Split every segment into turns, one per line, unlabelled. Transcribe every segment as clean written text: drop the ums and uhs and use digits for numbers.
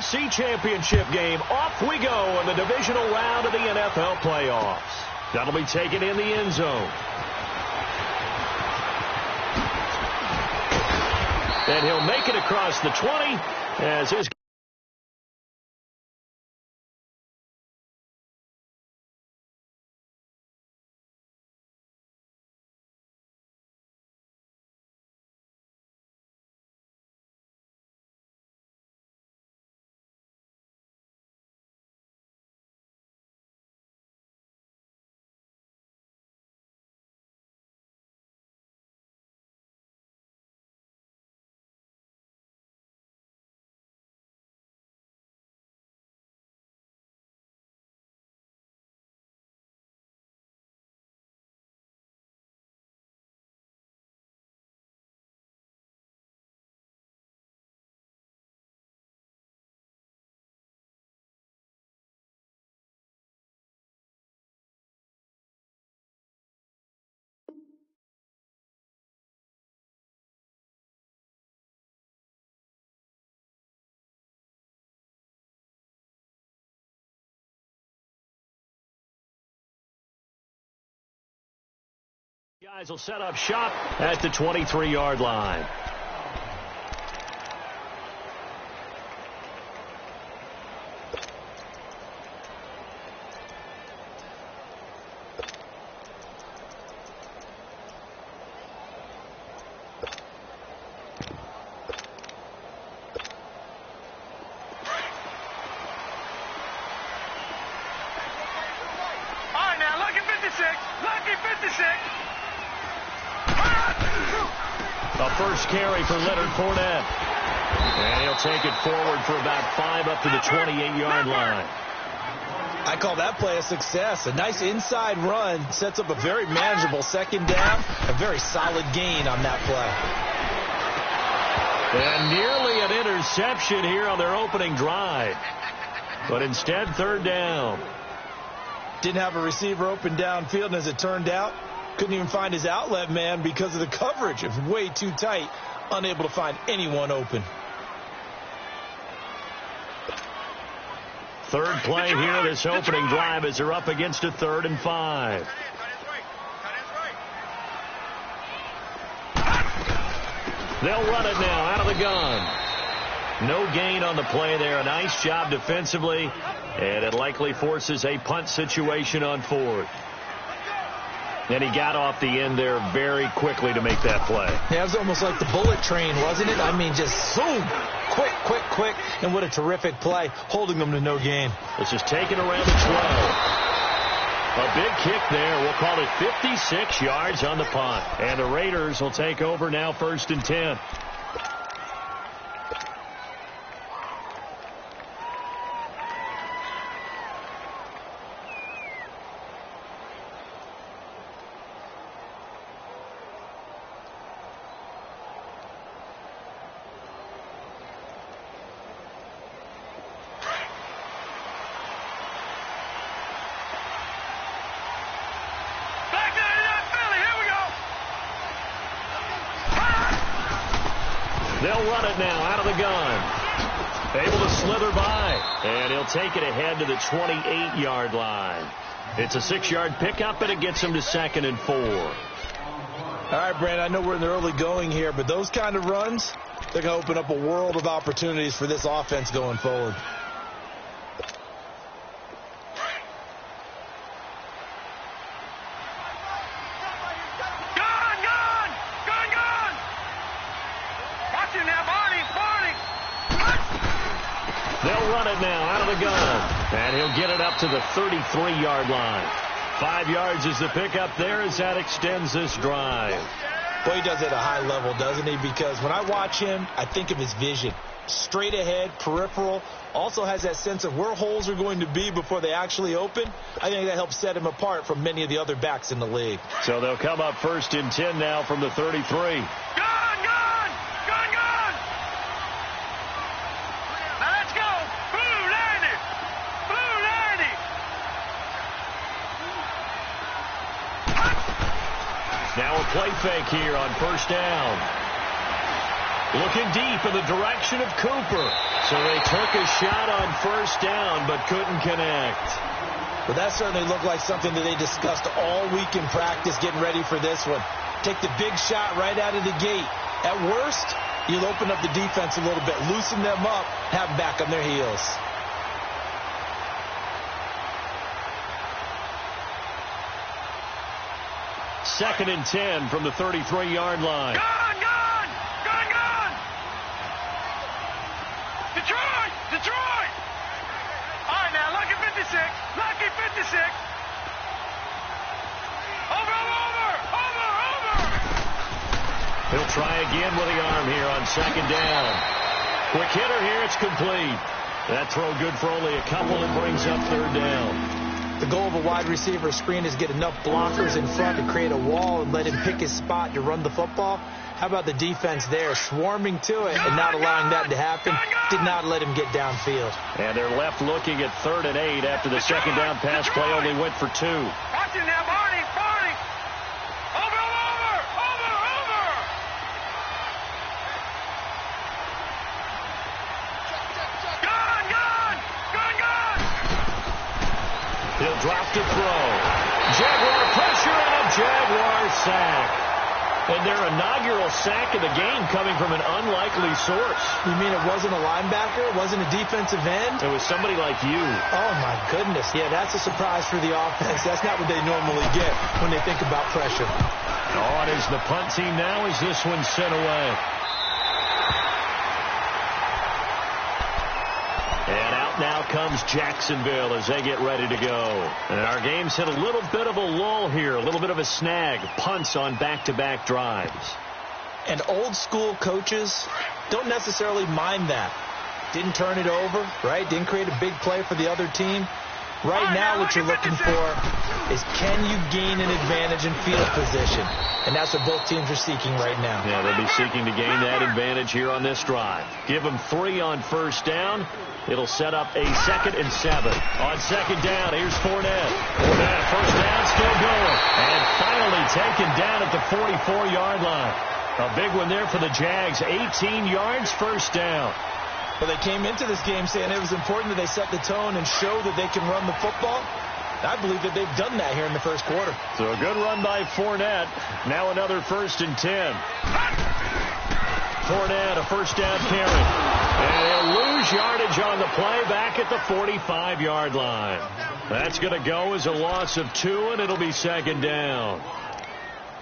NFC Championship game. Off we go in the divisional round of the NFL playoffs. That'll be taken in the end zone. And he'll make it across the 20 as his... Guys will set up shop at the 23-yard line.
All right, now, lucky 56. Lucky 56.
A first carry for Leonard Fournette. And he'll take it forward for about 5 up to the 28-yard line.
I call that play a success. A nice inside run sets up a very manageable second down. A very solid gain on that play.
And nearly an interception here on their opening drive. But instead, third down.
Didn't have a receiver open downfield, and as it turned out, couldn't even find his outlet man because of the coverage. It was way too tight, unable to find anyone open.
Third play here, this opening drive, as they're up against a 3rd and 5. They'll run it now out of the gun. No gain on the play there. A nice job defensively, and it likely forces a punt situation on 4th. And he got off the end there very quickly to make that play.
Yeah, it was almost like the bullet train, wasn't it? I mean, just zoom. Quick, quick, quick. And what a terrific play, holding them to no gain.
This is taken around the 12. A big kick there. We'll call it 56 yards on the punt. And the Raiders will take over now, 1st and 10. They'll run it now out of the gun. Able to slither by. And he'll take it ahead to the 28-yard line. It's a 6-yard pickup, and it gets him to 2nd and 4.
All right, Brandon, I know we're in the early going here, but those kind of runs, they're going to open up a world of opportunities for this offense going forward.
They'll run it now out of the gun. And he'll get it up to the 33-yard line. 5 yards is the pickup there as that extends this drive.
Well, he does it at a high level, doesn't he? Because when I watch him, I think of his vision. Straight ahead, peripheral. Also has that sense of where holes are going to be before they actually open. I think that helps set him apart from many of the other backs in the league.
So they'll come up 1st and 10 now from the 33. Now a play fake here on 1st down. Looking deep in the direction of Cooper. So they took a shot on first down, but couldn't connect.
Well, that certainly looked like something that they discussed all week in practice getting ready for this one. Take the big shot right out of the gate. At worst, you'll open up the defense a little bit, loosen them up, have them back on their heels.
Second and 10 from the 33-yard line.
Gone! Detroit! All right, now, lucky 56. Over!
He'll try again with the arm here on second down. Quick hitter here, it's complete. That throw good for only a couple and brings up third down.
The goal of a wide receiver screen is get enough blockers in front to create a wall and let him pick his spot to run the football. How about the defense there, swarming to it and not allowing that to happen? Did not let him get downfield.
And they're left looking at 3rd and 8 after the second down pass play only went for 2.
Watch it now, Barney! Over! Gone!
He'll drop to throw. Jaguar pressure and a Jaguar sack. And their inaugural sack of the game coming from an unlikely source.
You mean it wasn't a linebacker? It wasn't a defensive end?
It was somebody like you.
Oh, my goodness. Yeah, that's a surprise for the offense. That's not what they normally get when they think about pressure.
On is the punt team now as this one's sent away. And out now comes Jacksonville as they get ready to go. And our game's hit a little bit of a lull here, a little bit of a snag. Punts on back-to-back drives.
And old school coaches don't necessarily mind that. Didn't turn it over, right? Didn't create a big play for the other team. Right now what you're looking for is can you gain an advantage in field position? And that's what both teams are seeking right now.
Yeah, they'll be seeking to gain that advantage here on this drive. Give them 3 on first down. It'll set up a 2nd and 7. On second down, here's Fournette. First down, still going. And finally taken down at the 44-yard line. A big one there for the Jags. 18 yards, first down.
Well, they came into this game saying it was important that they set the tone and show that they can run the football. I believe that they've done that here in the first quarter.
So a good run by Fournette. Now another 1st and 10. Fournette, a first down carry. And they'll lose yardage on the play back at the 45-yard line. That's going to go as a loss of 2, and it'll be second down.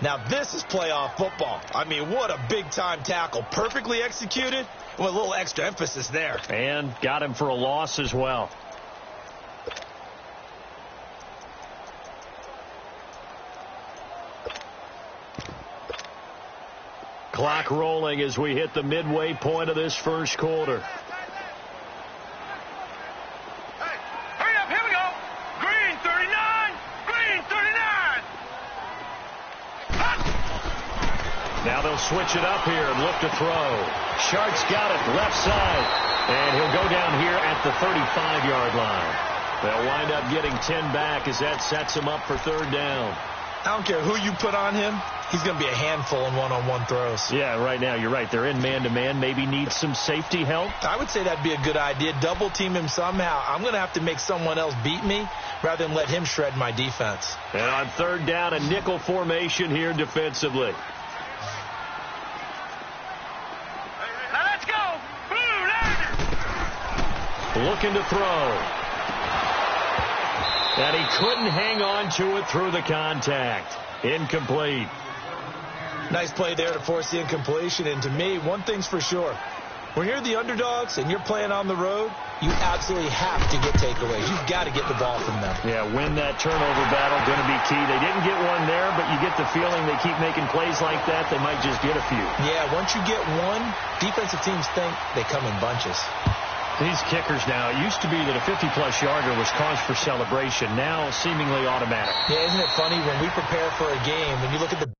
Now this is playoff football. I mean, what a big-time tackle. Perfectly executed. Well, a little extra emphasis there.
And got him for a loss as well. Clock rolling as we hit the midway point of this first quarter.
Hey, hurry up, here we go. Green 39.
Now they'll switch it up here and look to throw. Shark's got it left side. And he'll go down here at the 35-yard line. They'll wind up getting 10 back as that sets him up for third down.
I don't care who you put on him. He's going to be a handful in one-on-one throws.
Yeah, right now, you're right. They're in man-to-man. Maybe need some safety help.
I would say that'd be a good idea. Double-team him somehow. I'm going to have to make someone else beat me rather than let him shred my defense.
And on third down, a nickel formation here defensively.
Now let's go. Blue Raiders.
Looking to throw. And he couldn't hang on to it through the contact. Incomplete.
Nice play there to force the incompletion. And to me, one thing's for sure. When you're the underdogs and you're playing on the road, you absolutely have to get takeaways. You've got to get the ball from them.
Yeah, win that turnover battle, going to be key. They didn't get one there, but you get the feeling they keep making plays like that, they might just get a few.
Yeah, once you get one, defensive teams think they come in bunches.
These kickers now, it used to be that a 50-plus yarder was cause for celebration. Now seemingly automatic.
Yeah, isn't it funny when we prepare for a game, when you look at the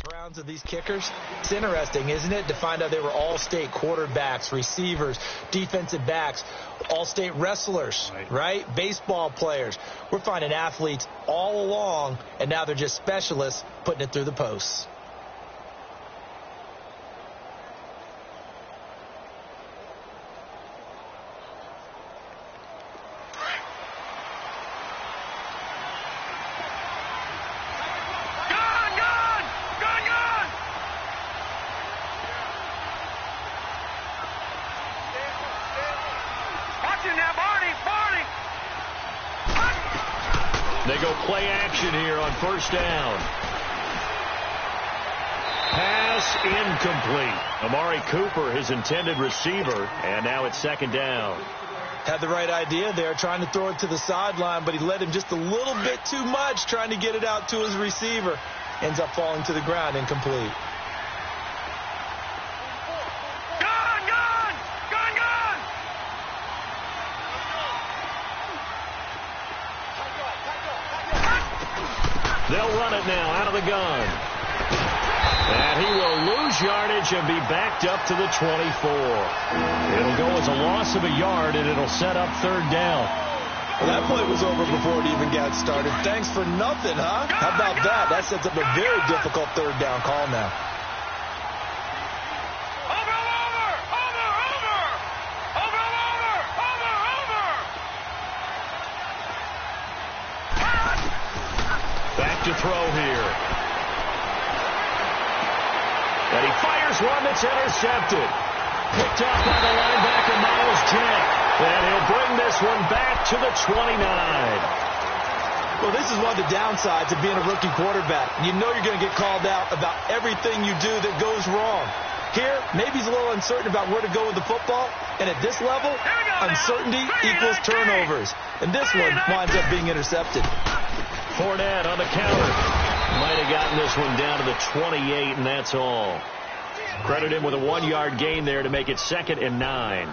backgrounds of these kickers? It's interesting, isn't it, to find out they were all-state quarterbacks, receivers, defensive backs, all-state wrestlers, right? Baseball players. We're finding athletes all along, and now they're just specialists putting it through the posts.
They go play action here on first down. Pass incomplete. Amari Cooper, his intended receiver, and now it's second down.
Had the right idea there, trying to throw it to the sideline, but he led him just a little bit too much, trying to get it out to his receiver. Ends up falling to the ground, incomplete.
They'll run it now out of the gun. And he will lose yardage and be backed up to the 24. It'll go as a loss of a yard, and it'll set up third down.
Well, that play was over before it even got started. Thanks for nothing, huh? How about that? That sets up a very difficult third down call now.
To throw here. And he fires one that's intercepted. Picked up by the linebacker, Miles Jack. And he'll bring this one back to the 29.
Well, this is one of the downsides of being a rookie quarterback. You know you're going to get called out about everything you do that goes wrong. Here, maybe he's a little uncertain about where to go with the football. And at this level, uncertainty equals turnovers. And this one winds up being intercepted.
Fournette on the counter. Might have gotten this one down to the 28, and that's all. Credit him with a 1-yard gain there to make it 2nd and 9.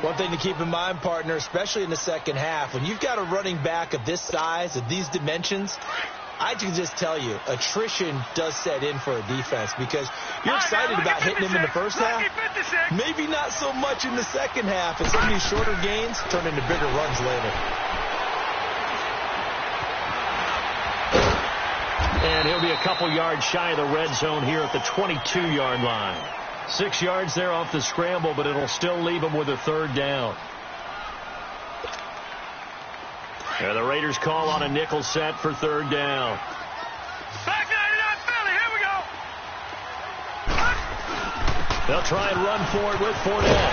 One thing to keep in mind, partner, especially in the second half, when you've got a running back of this size, of these dimensions, I can just tell you, attrition does set in for a defense because you're excited about hitting him in the first half. Maybe not so much in the second half, and some of these shorter gains turn into bigger runs later.
And he'll be a couple yards shy of the red zone here at the 22-yard line. 6 yards there off the scramble, but it'll still leave him with a third down. And the Raiders call on a nickel set for third down.
Back 99 Philly, here we go.
They'll try and run for it with Fournette.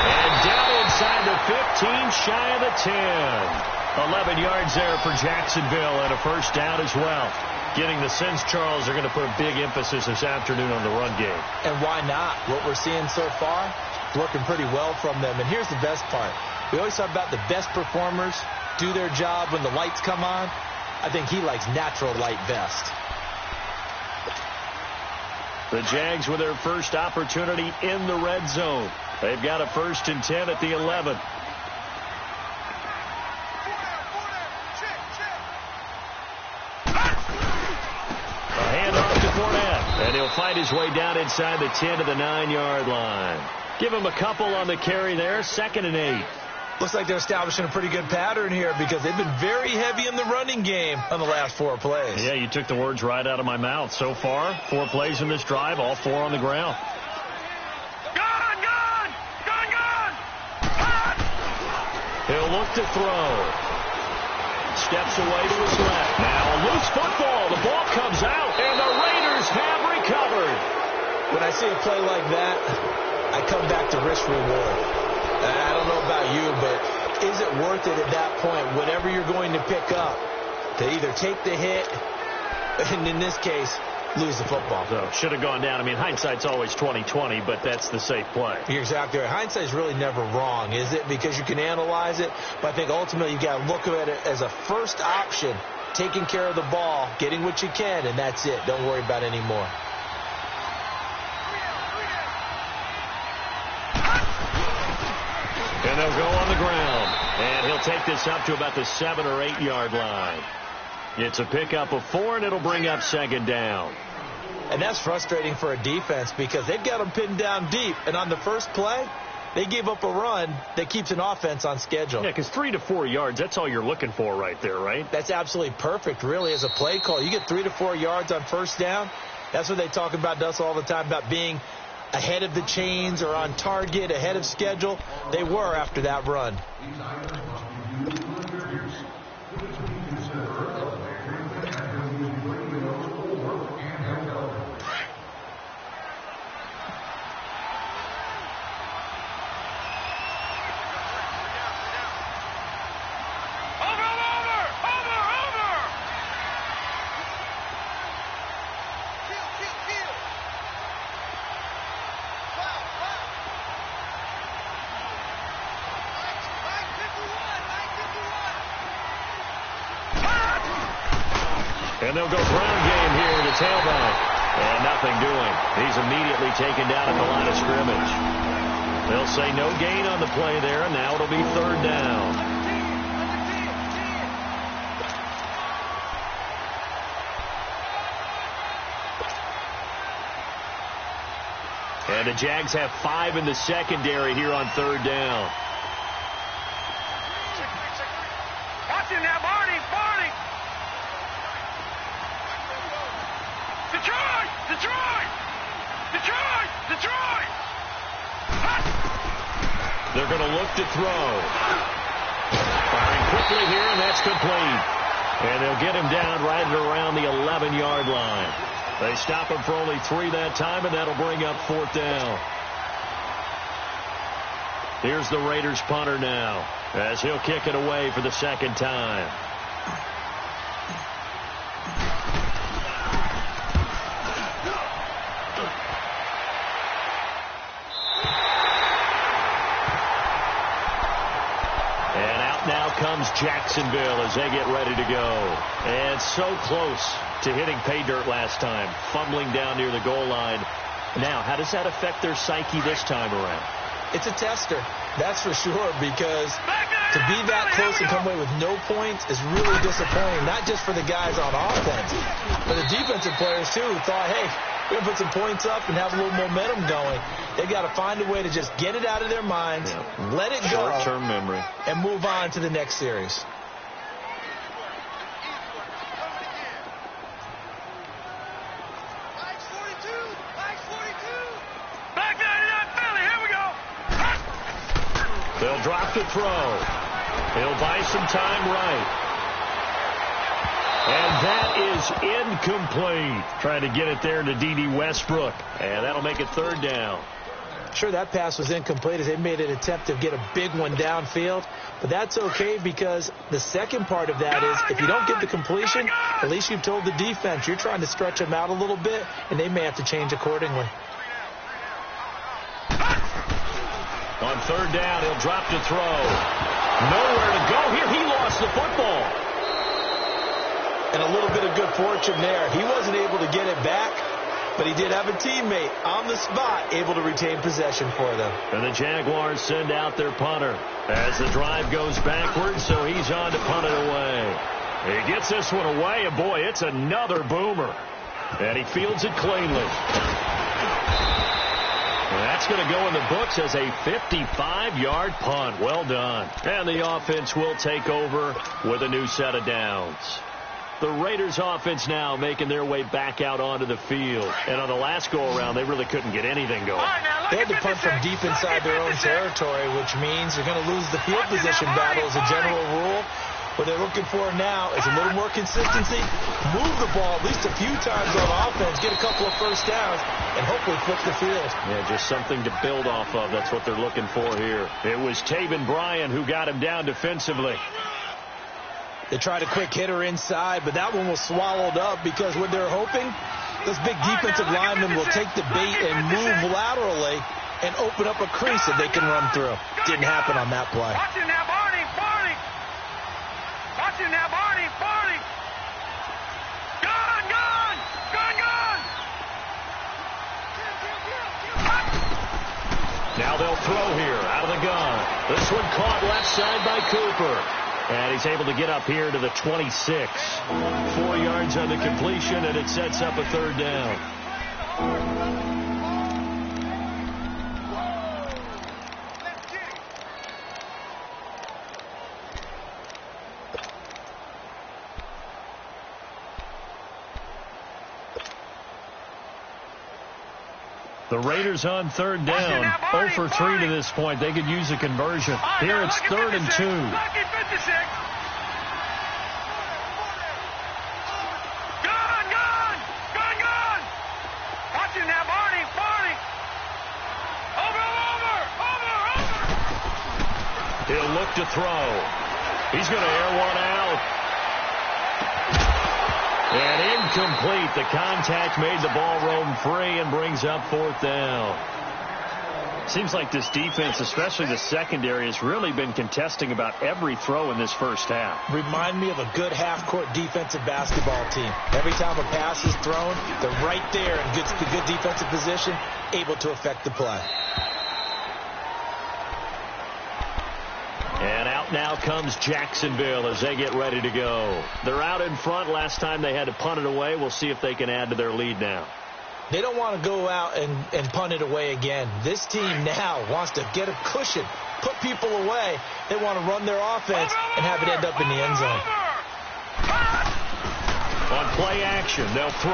And down inside the 15, shy of the 10. 11 yards there for Jacksonville and a first down as well. Getting the sense, Charles, they're going to put a big emphasis this afternoon on the run game.
And why not? What we're seeing so far is working pretty well from them. And here's the best part. We always talk about the best performers do their job when the lights come on. I think he likes natural light best.
The Jags with their first opportunity in the red zone. They've got a 1st and 10 at the 11. And he'll find his way down inside the 10 to the 9-yard line. Give him a couple on the carry there. 2nd and 8.
Looks like they're establishing a pretty good pattern here because they've been very heavy in the running game on the last 4 plays.
Yeah, you took the words right out of my mouth. So far, 4 plays in this drive, all 4 on the ground.
Gone!
He'll look to throw. Steps away to his left. Now a loose football. The ball comes out, and the Raiders have recovered.
When I see a play like that, I come back to risk reward. I don't know about you, but is it worth it at that point, whatever you're going to pick up, to either take the hit, and in this case, lose the football?
So should have gone down. I mean, hindsight's always 20/20, but that's the safe play.
You're exactly right. Hindsight's really never wrong, is it? Because you can analyze it, but I think ultimately you got to look at it as a first option, taking care of the ball, getting what you can, and that's it. Don't worry about any more.
And they'll go on the ground. And he'll take this up to about the 7 or 8 yard line. It's a pickup of 4, and it'll bring up 2nd down.
And that's frustrating for a defense because they've got them pinned down deep. And on the first play, they gave up a run that keeps an offense on schedule.
Yeah, because 3 to 4 yards, that's all you're looking for right there, right?
That's absolutely perfect, really, as a play call. You get 3 to 4 yards on first down. That's what they talk about to us all the time, about being ahead of the chains or on target, ahead of schedule. They were after that run.
And they'll go ground game here to tailback. And nothing doing. He's immediately taken down at the line of scrimmage. They'll say no gain on the play there, and now it'll be third down. And the Jags have 5 in the secondary here on third down.
Watch him now, Barney! Detroit!
They're going to look to throw. Firing quickly here, and that's complete. And they'll get him down right at around the 11-yard line. They stop him for only 3 that time, and that'll bring up fourth down. Here's the Raiders punter now, as he'll kick it away for the second time. Comes Jacksonville as they get ready to go. And so close to hitting pay dirt last time, fumbling down near the goal line. Now, how does that affect their psyche this time around?
It's a tester, that's for sure, because to be that close and come away with no points is really disappointing, not just for the guys on offense, but the defensive players, too, who thought, hey, we're going to put some points up and have a little momentum going. They've got to find a way to just get it out of their minds, let it go,
short-term memory,
and move on to the next series.
Back 99 Philly, here we go.
They'll drop to throw. He'll buy some time right. And that is incomplete. Trying to get it there to D.D. Westbrook. And that'll make it third down.
Sure, that pass was incomplete as they made an attempt to get a big one downfield. But that's okay because the second part of that is if you don't get the completion, at least you've told the defense you're trying to stretch them out a little bit, and they may have to change accordingly.
On third down, he'll drop to throw. Nowhere to go here. He lost the football.
And a little bit of good fortune there. He wasn't able to get it back, but he did have a teammate on the spot able to retain possession for them.
And the Jaguars send out their punter as the drive goes backwards, so he's on to punt it away. He gets this one away, and boy, it's another boomer. And he fields it cleanly. And that's going to go in the books as a 55-yard punt. Well done. And the offense will take over with a new set of downs. The Raiders offense now making their way back out onto the field. And on the last go-around, they really couldn't get anything going.
They had to punt from deep inside their own territory, which means they're going to lose the field position battle as a general rule. What they're looking for now is a little more consistency, move the ball at least a few times on offense, get a couple of first downs, and hopefully flip the field.
Yeah, just something to build off of. That's what they're looking for here. It was Taven Bryan who got him down defensively.
They tried a quick hitter inside, but that one was swallowed up because what they're hoping, this big defensive lineman will take the bait and move laterally and open up a crease that they can run through. Didn't happen on that play.
Watch him now, Barney. Watch him now, Barney. Gone.
Now they'll throw here out of the gun. This one caught left side by Cooper. And he's able to get up here to the 26. 4 yards on the completion, and it sets up a third down. The Raiders on third down, 0 for 3 to this point. They could use a conversion. Here it's 3rd and 2.
Lucky 56. Gone. Watch him now, Barney. Over.
He'll look to throw. He's going to air one out. And incomplete. The contact made the ball roam free and brings up 4th down. Seems like this defense, especially the secondary, has really been contesting about every throw in this first half.
Remind me of a good half-court defensive basketball team. Every time a pass is thrown, they're right there in good defensive position, able to affect the play.
And out now comes Jacksonville as they get ready to go. They're out in front. Last time they had to punt it away. We'll see if they can add to their lead now.
They don't want to go out and punt it away again. This team now wants to get a cushion, put people away. They want to run their offense and have it end up in the end zone.
On play action, they'll throw.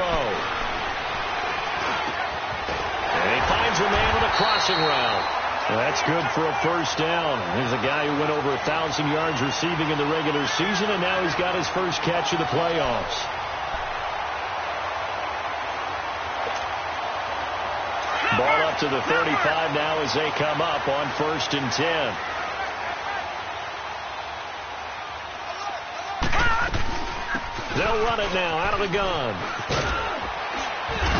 And he finds a man on a crossing route. That's good for a first down. Here's a guy who went over 1,000 yards receiving in the regular season, and now he's got his first catch of the playoffs. Ball up to the 35 now as they come up on 1st and 10. They'll run it now out of the gun.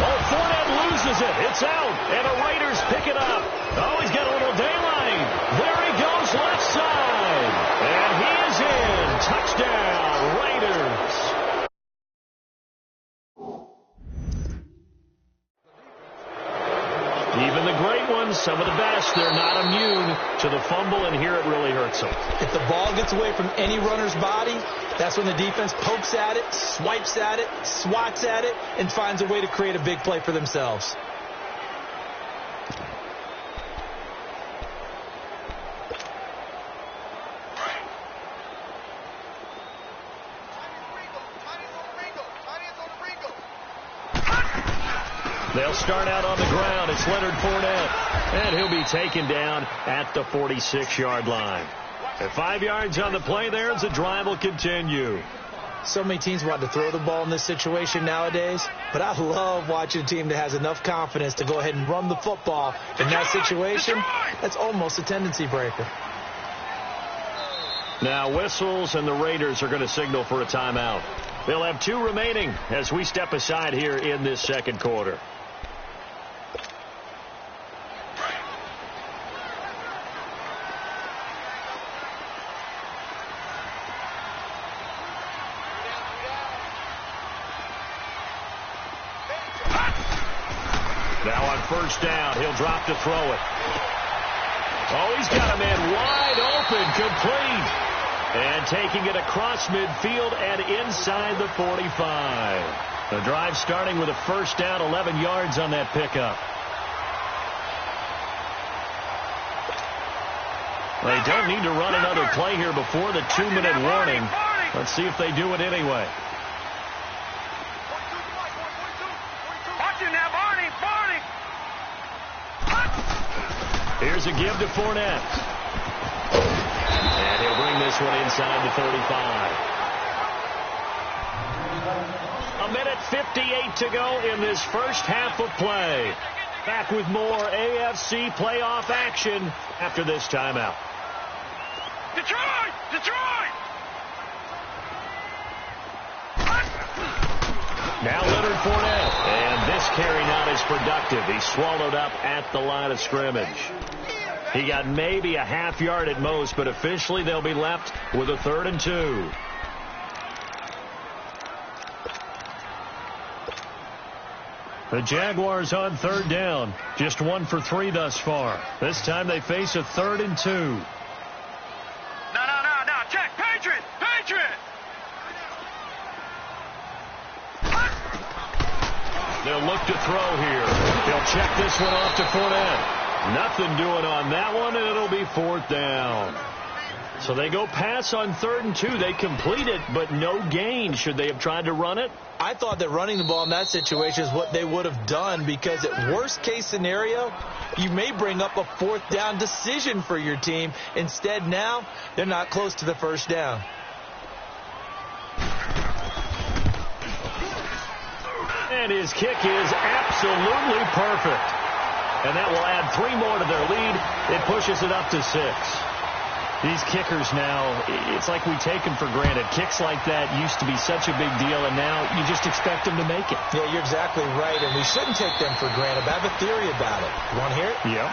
Oh, Fournette loses it. It's out, and the Raiders pick it up. Oh, he's got a little daylight. There he goes left side. And he is in. Touchdown, Raiders. Even the great ones, some of the best, they're not immune to the fumble, and here it really hurts them.
If the ball gets away from any runner's body, that's when the defense pokes at it, swipes at it, swats at it, and finds a way to create a big play for themselves.
They'll start out on the ground. It's Leonard Fournette. And he'll be taken down at the 46-yard line. At 5 yards on the play there, as the drive will continue.
So many teams want to throw the ball in this situation nowadays, but I love watching a team that has enough confidence to go ahead and run the football in that situation. That's almost a tendency breaker.
Now whistles, and the Raiders are going to signal for a timeout. They'll have 2 remaining as we step aside here in this second quarter. Now on first down, he'll drop to throw it. Oh, he's got a man wide open, complete. And taking it across midfield and inside the 45. The drive starting with a first down, 11 yards on that pickup. They don't need to run another play here before the 2-minute warning. Let's see if they do it anyway. Here's a give to Fournette. And he'll bring this one inside the 35. 1:58 to go in this first half of play. Back with more AFC playoff action after this timeout.
Detroit!
Now Leonard Fournette. And this carry not as productive. He's swallowed up at the line of scrimmage. He got maybe a half yard at most, but officially they'll be left with a 3rd and 2. The Jaguars on 3rd down. Just 1 for 3 thus far. This time they face a 3rd and 2.
No. Check. Patriot.
They'll look to throw here. He'll check this one off to Fournette. Nothing doing on that one, and it'll be 4th down. So they go pass on 3rd and 2. They complete it, but no gain. Should they have tried to run it?
I thought that running the ball in that situation is what they would have done, because at worst case scenario, you may bring up a 4th down decision for your team. Instead, now they're not close to the 1st down.
And his kick is absolutely perfect. And that will add 3 more to their lead. It pushes it up to 6. These kickers now, it's like we take them for granted. Kicks like that used to be such a big deal, and now you just expect them to make it.
Yeah, you're exactly right, and we shouldn't take them for granted. But I have a theory about it. You want to hear it?
Yeah.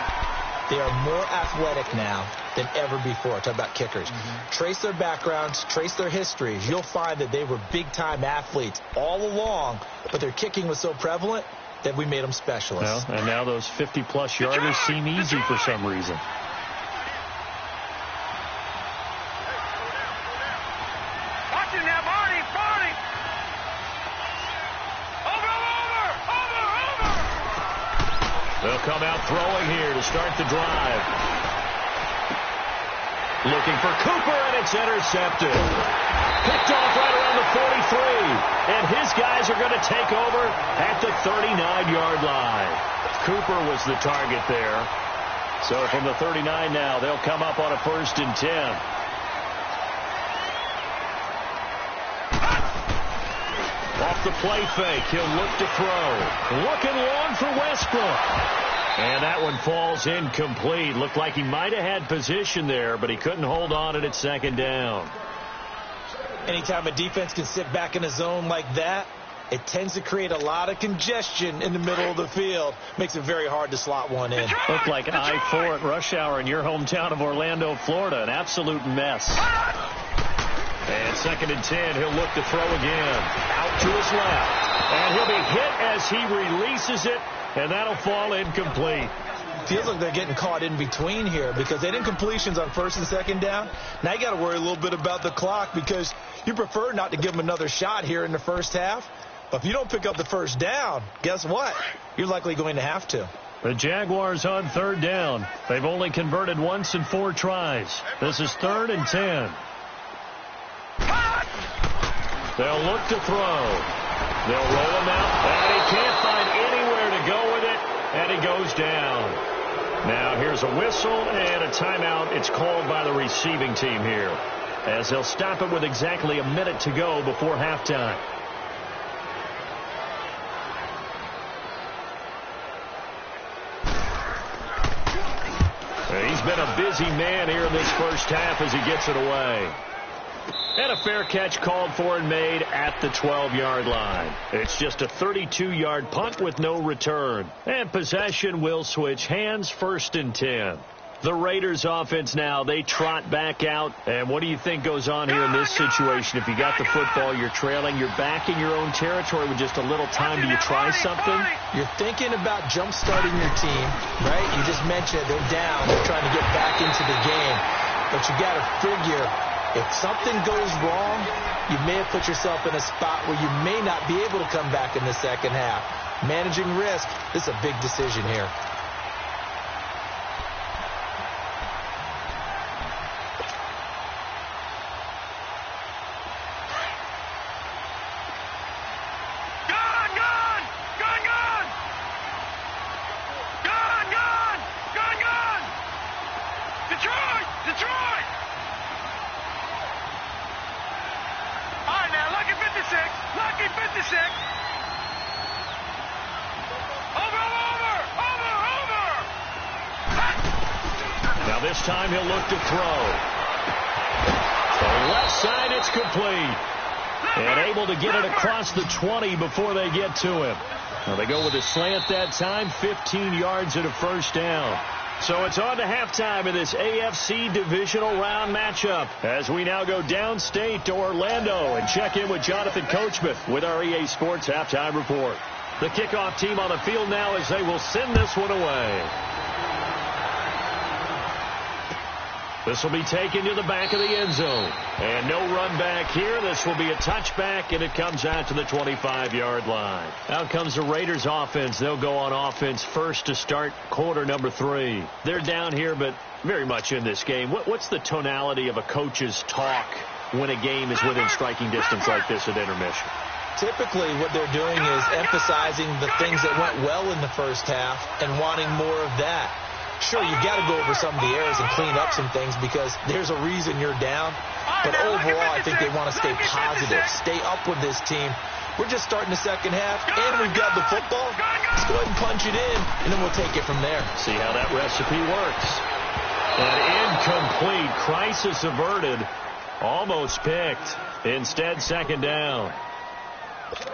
They are more athletic now than ever before. Talk about kickers. Trace their backgrounds, trace their histories. You'll find that they were big-time athletes all along, but their kicking was so prevalent that we made them specialists.
Well, and now those 50-plus yarders seem easy for some reason. They'll come out throwing here to start the drive. Looking for Cooper, and it's intercepted. Picked off right around the 43. And his guys are going to take over at the 39-yard line. Cooper was the target there. So from the 39 now, they'll come up on a 1st and 10. Off the play fake, he'll look to throw. Looking long for Westbrook. And that one falls incomplete. Looked like he might have had position there, but he couldn't hold on it at 2nd down.
Anytime a defense can sit back in a zone like that, it tends to create a lot of congestion in the middle of the field. Makes it very hard to slot one in.
Looked like I-4 at rush hour in your hometown of Orlando, Florida. An absolute mess. And 2nd and 10, he'll look to throw again. Out to his left. And he'll be hit as he releases it, and that'll fall incomplete.
Feels like they're getting caught in between here, because they didn't completions on 1st and 2nd down. Now you got to worry a little bit about the clock, because you prefer not to give them another shot here in the 1st half. But if you don't pick up the 1st down, guess what? You're likely going to have to.
The Jaguars on 3rd down. They've only converted once in 4 tries. This is 3rd and 10. They'll look to throw. They'll roll him out, and he can't find anywhere to go with it, and he goes down. Now here's a whistle and a timeout. It's called by the receiving team here, as they'll stop it with exactly a minute to go before halftime. He's been a busy man here in this 1st half as he gets it away. And a fair catch called for and made at the 12-yard line. It's just a 32-yard punt with no return. And possession will switch hands, 1st and 10. The Raiders offense now, they trot back out. And what do you think goes on here in this situation? If you got the football, you're trailing, you're back in your own territory with just a little time. Do you try something?
You're thinking about jump-starting your team, right? You just mentioned they're down. They're trying to get back into the game. But you got to figure, if something goes wrong, you may have put yourself in a spot where you may not be able to come back in the 2nd half. Managing risk, this is a big decision here.
Now this time he'll look to throw. To the left side, it's complete. And able to get it across the 20 before they get to him. Now they go with a slant that time, 15 yards and a 1st down. So it's on to halftime in this AFC divisional round matchup, as we now go downstate to Orlando and check in with Jonathan Coachman with our EA Sports Halftime Report. The kickoff team on the field now as they will send this one away. This will be taken to the back of the end zone. And no run back here. This will be a touchback, and it comes out to the 25-yard line. Out comes the Raiders offense. They'll go on offense first to start quarter number 3. They're down here, but very much in this game. What's the tonality of a coach's talk when a game is within striking distance like this at intermission?
Typically, what they're doing is emphasizing the things that went well in the first half and wanting more of that. Sure, you've got to go over some of the errors and clean up some things because there's a reason you're down. But overall, I think they want to stay positive, stay up with this team. We're just starting the second half, and we've got the football. Let's go ahead and punch it in, and then we'll take it from there.
See how that recipe works. An incomplete, crisis averted, almost picked. Instead, second down.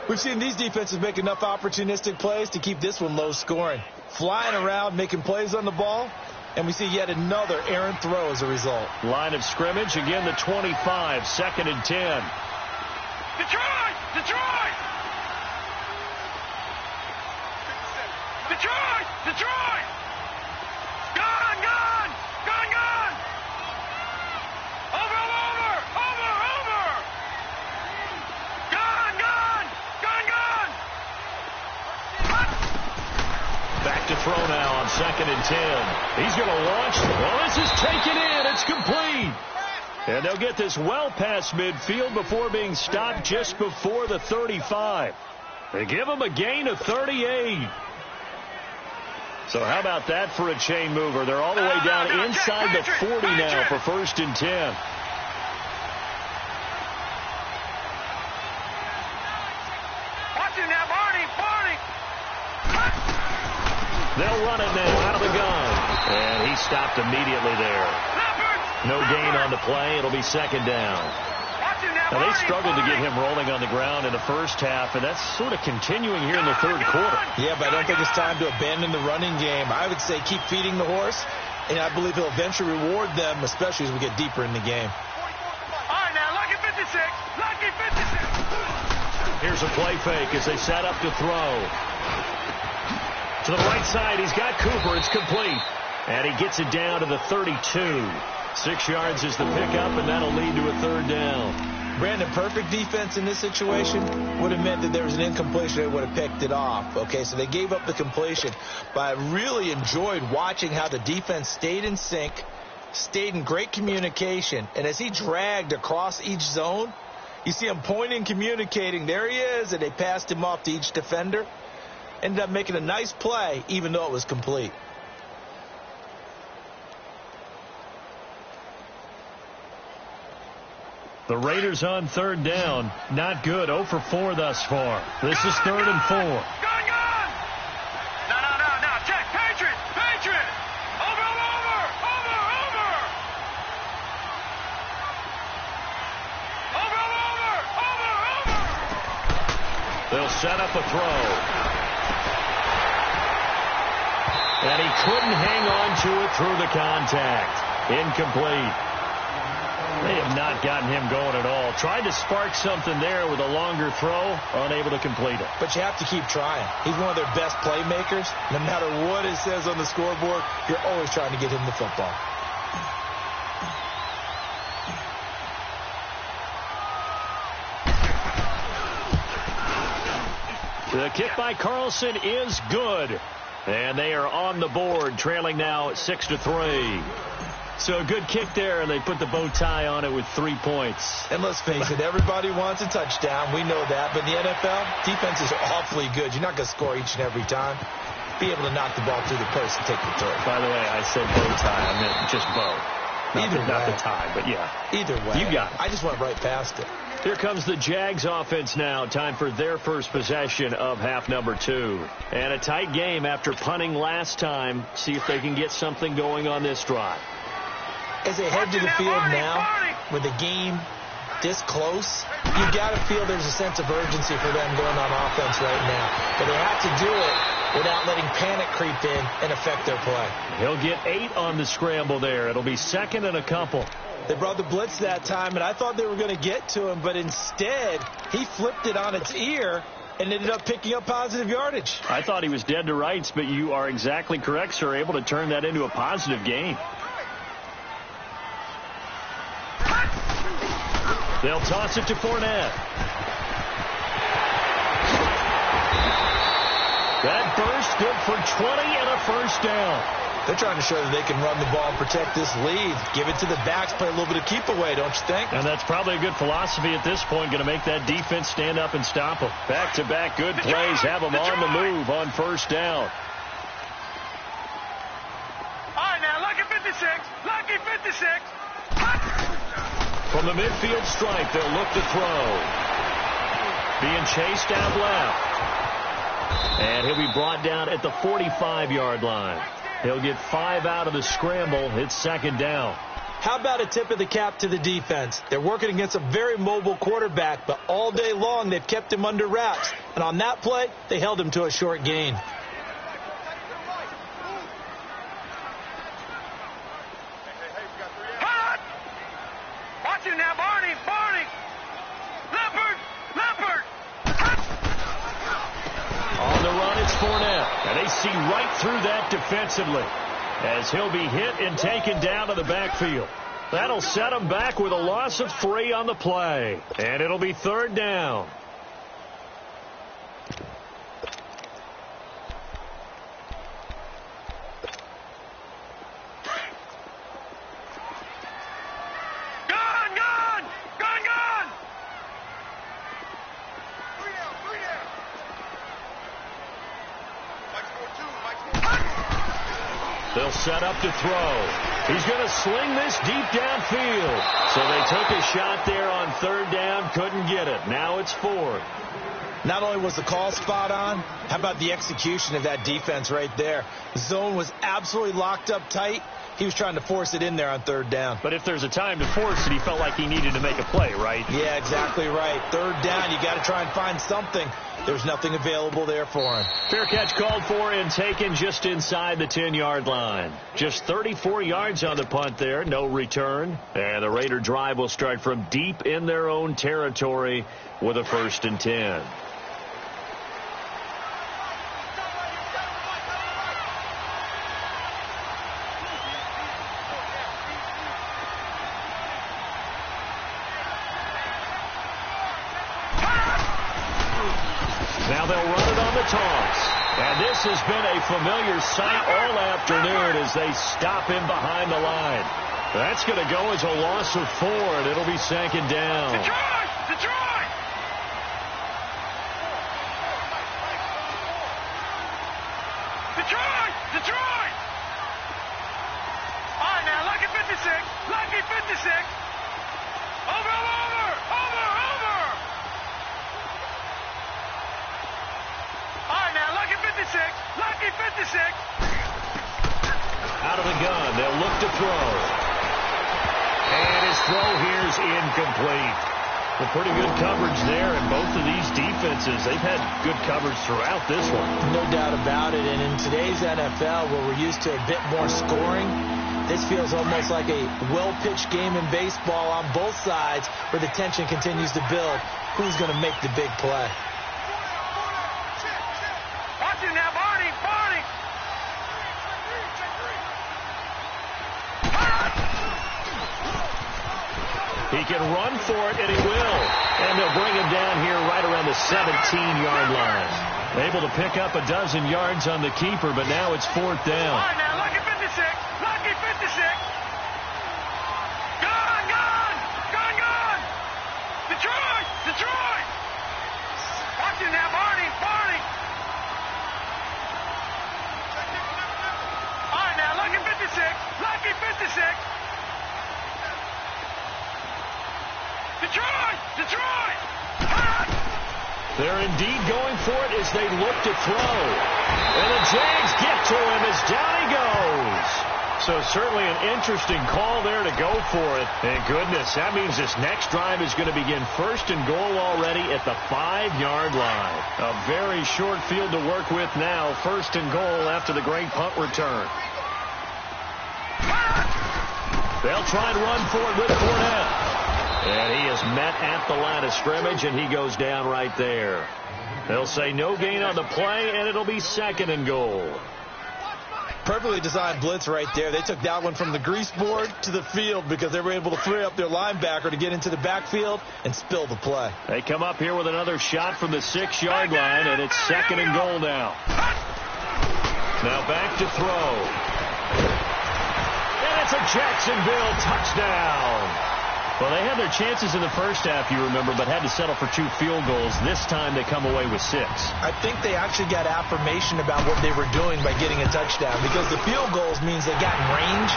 We've seen these defenses make enough opportunistic plays to keep this one low scoring. Flying around, making plays on the ball, and we see yet another errant throw as a result.
Line of scrimmage, again the 25, 2nd and 10.
Detroit! Detroit! Detroit! Detroit! Gone! Gone! Gone! Gone! Over! Over! Over! Over! Gone! Gone! Gone! Gone!
Back to throw now on 2nd and 10. He's going to launch. Well, this is taken in. It's complete. And they'll get this well past midfield before being stopped just before the 35. They give him a gain of 38. So how about that for a chain mover? They're all the way down inside the 40 now for 1st and 10. They'll run it now out of the gun. And he stopped immediately there. No gain on the play. It'll be 2nd down. Now, they struggled to get him rolling on the ground in the first half, and that's sort of continuing here in the 3rd quarter.
Yeah, but I don't think it's time to abandon the running game. I would say keep feeding the horse, and I believe he'll eventually reward them, especially as we get deeper in the game.
All right, now, lucky 56. Lucky 56.
Here's a play fake as they set up to throw. To the right side, he's got Cooper. It's complete. And he gets it down to the 32. 6 yards is the pickup, and that'll lead to a 3rd down.
Brandon, perfect defense in this situation would have meant that there was an incompletion. They would have picked it off. Okay, so they gave up the completion. But I really enjoyed watching how the defense stayed in sync, stayed in great communication. And as he dragged across each zone, you see him pointing, communicating. There he is, and they passed him off to each defender. Ended up making a nice play, even though it was complete.
The Raiders on 3rd down. Not good. 0 for 4 thus far. This is 3rd and 4.
Gone, gone! No. Check. Patriot! Patriot! Over! Over! Over! Over! Over! Over! Over! Over!
They'll set up a throw. And he couldn't hang on to it through the contact. Incomplete. They have not gotten him going at all. Tried to spark something there with a longer throw, unable to complete it.
But you have to keep trying. He's one of their best playmakers. No matter what it says on the scoreboard, you're always trying to get him the football.
The kick by Carlson is good. And they are on the board, trailing now 6-3. So a good kick there, and they put the bow tie on it with 3 points.
And let's face it, everybody wants a touchdown. We know that. But in the NFL, defenses are awfully good. You're not going to score each and every time. Be able to knock the ball through the post and take the throw.
By the way, I said bow tie. I meant just bow. Not the tie, but yeah.
Either way.
You got it.
I just went right past it.
Here comes the Jags offense now. Time for their first possession of half number 2. And a tight game after punting last time. See if they can get something going on this drive.
As they head to the field now, with the game this close, you got to feel there's a sense of urgency for them going on offense right now. But they have to do it without letting panic creep in and affect their play.
He'll get 8 on the scramble there. It'll be 2nd and a couple.
They brought the blitz that time, and I thought they were going to get to him, but instead he flipped it on its ear and ended up picking up positive yardage.
I thought he was dead to rights, but you are exactly correct, sir. Able to turn that into a positive gain. They'll toss it to Fournette. That burst good for 20 and a first down.
They're trying to show that they can run the ball and protect this lead. Give it to the backs, play a little bit of keep away, don't you think?
And that's probably a good philosophy at this point, going to make that defense stand up and stop them. Back-to-back good plays have them on the move on first down.
All right, now, lucky 56. Lucky 56.
From the midfield stripe, they'll look to throw. Being chased out left. And he'll be brought down at the 45-yard line. He'll get 5 out of the scramble. It's second down.
How about a tip of the cap to the defense? They're working against a very mobile quarterback, but all day long they've kept him under wraps. And on that play, they held him to a short gain.
Hot! Watch him now, Barney! Barney! Leopard! Leopard!
On the run, it's Fournette. And they see right through that defensively as he'll be hit and taken down to the backfield. That'll set him back with a loss of 3 on the play. And it'll be third down.
Gone! Gone! Gone! Gone!
They'll set up to throw. He's going to sling this deep downfield. So they took a shot there on third down, couldn't get it. Now it's fourth.
Not only was the call spot on, how about the execution of that defense right there? The zone was absolutely locked up tight. He was trying to force it in there on third down.
But if there's a time to force it, he felt like he needed to make a play, right?
Yeah, exactly right. Third down, you got to try and find something. There's nothing available there for him.
Fair catch called for and taken just inside the 10-yard line. Just 34 yards on the punt there, no return. And the Raider drive will start from deep in their own territory with a 1st and 10. Now they'll run it on the toss. And this has been a familiar sight all afternoon as they stop him behind the line. That's going to go as a loss of 4, and it'll be second down.
Detroit! Detroit! Detroit! Detroit! All right, now, lucky 56. Lucky 56. Over, over, over, over. All right, now, lucky 56. Lucky 56.
Out of the gun, they'll look to throw. And his throw here is incomplete. Well, pretty good coverage there, and both of these defenses, they've had good coverage throughout this one.
No doubt about it, and in today's NFL, where we're used to a bit more scoring, this feels almost like a well-pitched game in baseball on both sides where the tension continues to build. Who's going to make the big play?
Watch him now, Barney, Barney.
He can run for it, and he will. And they'll bring him down here right around the 17-yard line. Able to pick up a dozen yards on the keeper, but now it's 4th down.
All right, now, lucky 56. Lucky 56. Gone, gone, gone, gone. Detroit, Detroit. Watch him now, Barney, Barney. All right, now, lucky 56. Lucky 56. Detroit! Detroit! Ah!
They're indeed going for it as they look to throw. And the Jags get to him as down he goes. So certainly an interesting call there to go for it. And goodness, that means this next drive is going to begin 1st and goal already at the 5-yard line. A very short field to work with now. 1st and goal after the great punt return. They'll try and run for it with Fournette. And he is met at the line of scrimmage, and he goes down right there. They'll say no gain on the play, and it'll be 2nd and goal.
Perfectly designed blitz right there. They took that one from the grease board to the field because they were able to free up their linebacker to get into the backfield and spill the play.
They come up here with another shot from the 6-yard line, and it's 2nd and goal now. Now back to throw. And it's a Jacksonville touchdown. Well, they had their chances in the first half, you remember, but had to settle for 2 field goals. This time they come away with 6.
I think they actually got affirmation about what they were doing by getting a touchdown because the field goals means they got in range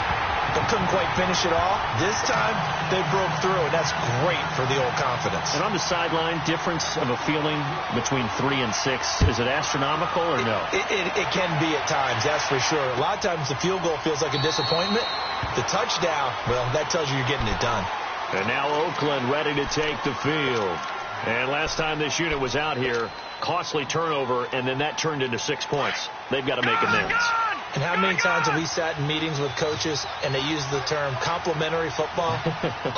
but couldn't quite finish it off. This time they broke through, and that's great for the old confidence.
And on the sideline, difference of a feeling between 3 and 6, is it astronomical or no?
It can be at times, that's for sure. A lot of times the field goal feels like a disappointment. The touchdown, well, that tells you you're getting it done.
And now Oakland ready to take the field. And last time this unit was out here, costly turnover, and then that turned into 6 points. They've got to make amends.
And how many times have we sat in meetings with coaches and they use the term complementary football?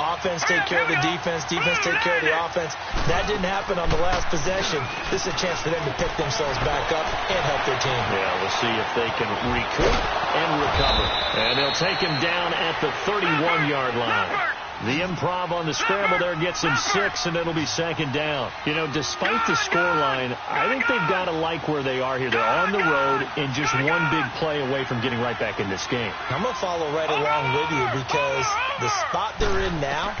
Offense take care of the defense, defense take care of the offense. That didn't happen on the last possession. This is a chance for them to pick themselves back up and help their team.
Yeah, we'll see if they can recoup and recover. And they'll take him down at the 31-yard line. The improv on the scramble there gets him 6, and it'll be 2nd down. You know, despite the scoreline, I think they've got to like where they are here. They're on the road and just one big play away from getting right back in this game.
I'm going to follow right along with you because the spot they're in now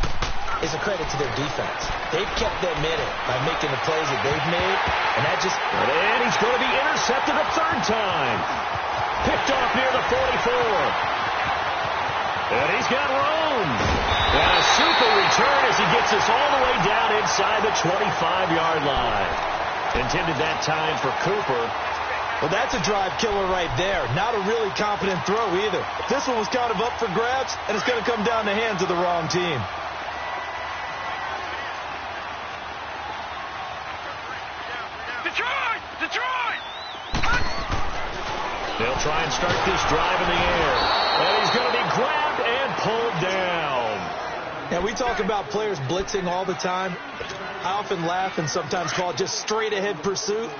is a credit to their defense. They've kept them in it by making the plays that they've made, and that just...
And he's going to be intercepted a 3rd time. Picked off near the 44. And he's got room. And a super return as he gets us all the way down inside the 25-yard line. Intended that time for Cooper.
Well, that's a drive killer right there. Not a really confident throw either. This one was kind of up for grabs, and it's going to come down the hands of the wrong team.
Detroit! Detroit!
They'll try and start this drive in the air. And he's going to be grabbed and pulled down.
Now, we talk about players blitzing all the time. I often laugh and sometimes call it just straight-ahead pursuit.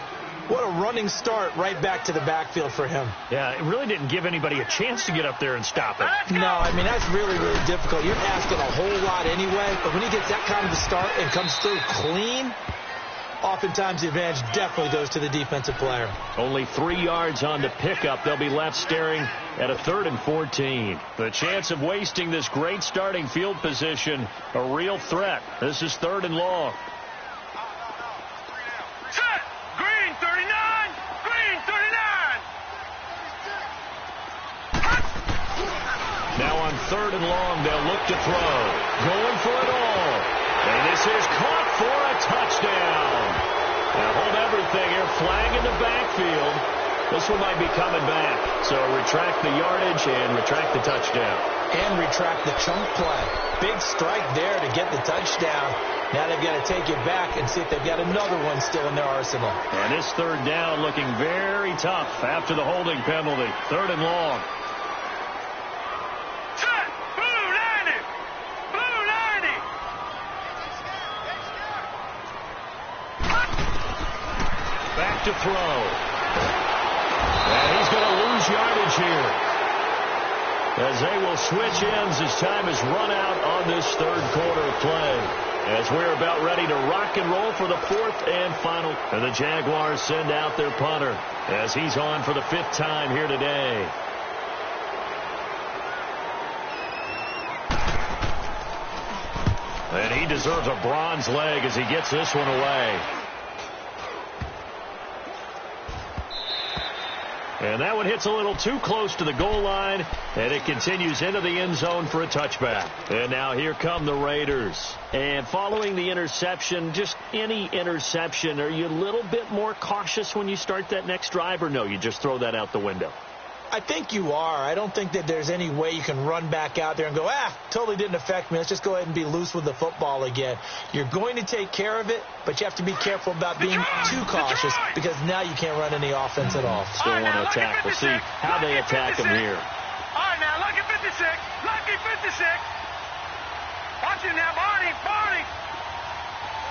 What a running start right back to the backfield for him.
Yeah, it really didn't give anybody a chance to get up there and stop it.
No, I mean, that's really, really difficult. You're asking a whole lot anyway, but when he gets that kind of a start and comes through clean, oftentimes the advantage definitely goes to the defensive player.
Only 3 yards on the pickup. They'll be left staring at a 3rd and 14. The chance of wasting this great starting field position, a real threat. This is 3rd and long.
Set! Green 39! Green 39!
Now on 3rd and long, they'll look to throw. Going for it all. And this is caught for a touchdown. Now hold everything here. Flag in the backfield. This one might be coming back. So retract the yardage and retract the touchdown.
And retract the chunk play. Big strike there to get the touchdown. Now they've got to take it back and see if they've got another one still in their arsenal.
And this 3rd down looking very tough after the holding penalty. 3rd and long.
Set! Blue 90! Blue 90!
Back to throw. And he's going to lose yardage here. As they will switch ends as time has run out on this 3rd quarter of play. As we're about ready to rock and roll for the 4th and final. And the Jaguars send out their punter as he's on for the 5th time here today. And he deserves a bronze leg as he gets this one away. And that one hits a little too close to the goal line, and it continues into the end zone for a touchback. And now here come the Raiders. And following the interception, just any interception, are you a little bit more cautious when you start that next drive, or no, you just throw that out the window?
I think you are. I don't think that there's any way you can run back out there and go, totally didn't affect me. Let's just go ahead and be loose with the football again. You're going to take care of it, but you have to be careful about being too cautious because now you can't run any offense at all.
Still want to attack. We'll see how they attack him here.
All right, now, lucky 56. Lucky 56. Watch it now, Barney.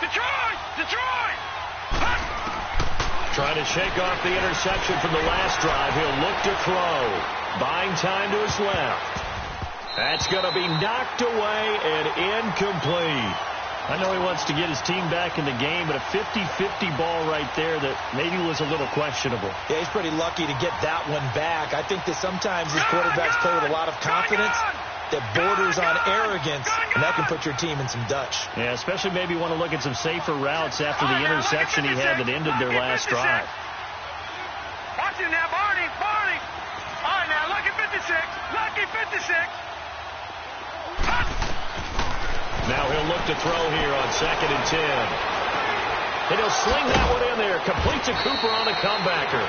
Detroit! Detroit!
Trying to shake off the interception from the last drive. He'll look to throw. Buying time to his left. That's going to be knocked away and incomplete. I know he wants to get his team back in the game, but a 50-50 ball right there that maybe was a little questionable.
Yeah, he's pretty lucky to get that one back. I think that sometimes these quarterbacks play with a lot of confidence that borders on arrogance, and that can put your team in some Dutch.
Yeah, especially maybe want to look at some safer routes after the interception he had that ended their last drive.
Watch him now, Barney. All right, now, lucky 56. Lucky 56.
Now he'll look to throw here on 2nd and 10. And he'll sling that one in there. Complete to Cooper on the comebacker.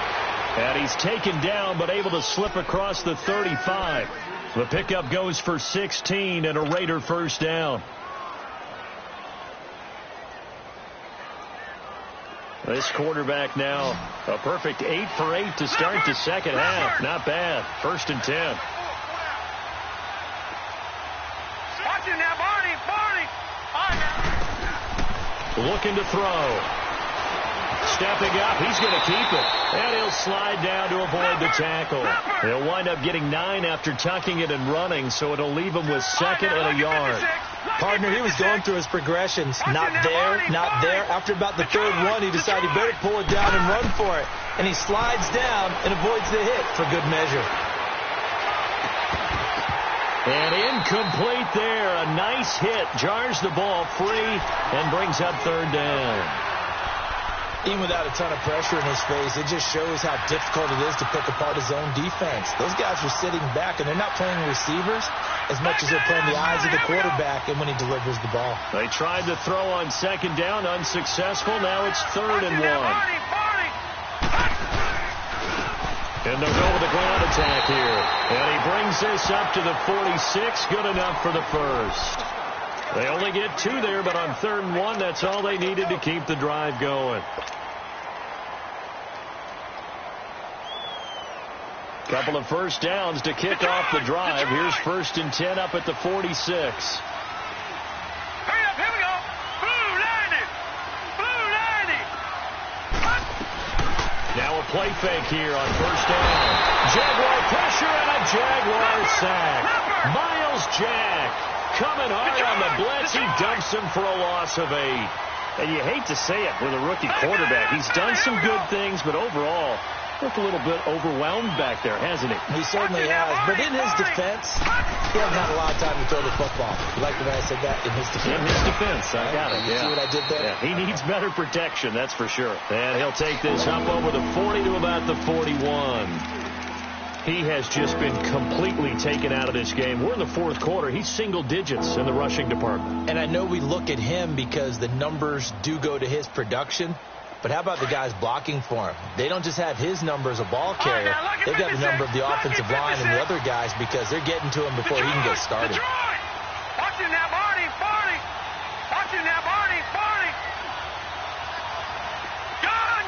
And he's taken down but able to slip across the 35. The pickup goes for 16 and a Raider first down. This quarterback now a perfect 8 for 8 to start the second half. Not bad. 1st and 10.
Watch him now, Barney. All right, now.
Looking to throw. Stepping up, he's going to keep it. And he'll slide down to avoid the tackle. He'll wind up getting 9 after tucking it and running, so it'll leave him with 2nd and a yard.
Partner, he was going through his progressions. Not there, not there. After about the 3rd one, he decided he better pull it down and run for it. And he slides down and avoids the hit for good measure.
And incomplete there. A nice hit. Jars the ball free and brings up 3rd down.
Even without a ton of pressure in his face, it just shows how difficult it is to pick apart his own defense. Those guys are sitting back, and they're not playing receivers as much as they're playing the eyes of the quarterback and when he delivers the ball.
They tried to throw on 2nd down, unsuccessful. Now it's 3rd and 1. And they'll go with the ground attack here. And he brings this up to the 46. Good enough for the first. They only get 2 there, but on 3rd and 1, that's all they needed to keep the drive going. Couple of first downs to kick off the drive. Here's 1st and 10 up at the 46.
Hurry up, here we go. Blue 90.
Now a play fake here on 1st down. Jaguar pressure and a Jaguar sack. Miles Jack coming hard on the blitz. He dumps him for a loss of 8. And you hate to say it with a rookie quarterback. He's done some good things, but overall, looked a little bit overwhelmed back there, hasn't he?
He certainly has. But in his defense, he hasn't had a lot of time to throw the football. You like the way I said that? In his defense.
In his defense. I got it.
You see what I did there?
Yeah, he needs better protection, that's for sure. And he'll take this up over the 40 to about the 41. He has just been completely taken out of this game. We're in the 4th quarter. He's single digits in the rushing department.
And I know we look at him because the numbers do go to his production. But how about the guys blocking for him? They don't just have his number as a ball carrier. They've got the number of the offensive line and the other guys because they're getting to him before he can get started.
Watch him now, Barney. Watch him now, Barney. Gun.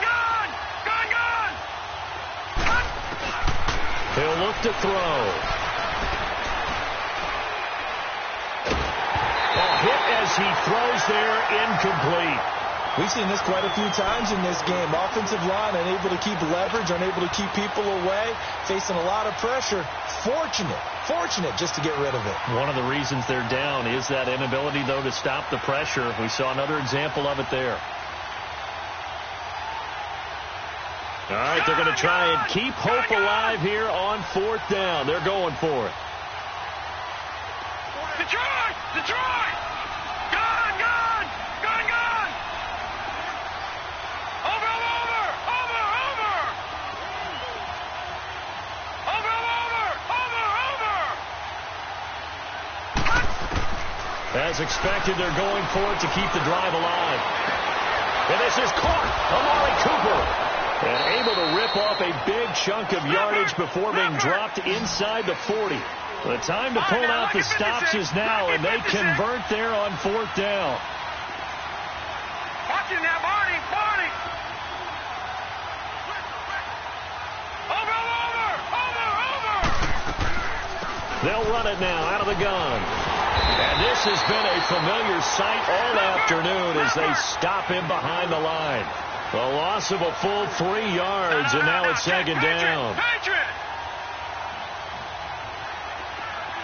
He'll look to throw. A hit as he throws there, incomplete.
We've seen this quite a few times in this game. Offensive line unable to keep leverage, unable to keep people away, facing a lot of pressure. Fortunate just to get rid of it.
One of the reasons they're down is that inability, though, to stop the pressure. We saw another example of it there. All right, they're going to try and keep hope alive here on 4th down. They're going for it.
Detroit! Gun! Over!
As expected, they're going for it to keep the drive alive. And this is caught. Amari Cooper. And able to rip off a big chunk of yardage before being dropped inside the 40. The time to pull out the stops is now, and they convert there on 4th down.
Watch him now, Barney. Over.
They'll run it now out of the gun. And this has been a familiar sight all afternoon as they stop him behind the line. A loss of a full 3 yards, and now it's second down.
Patriot!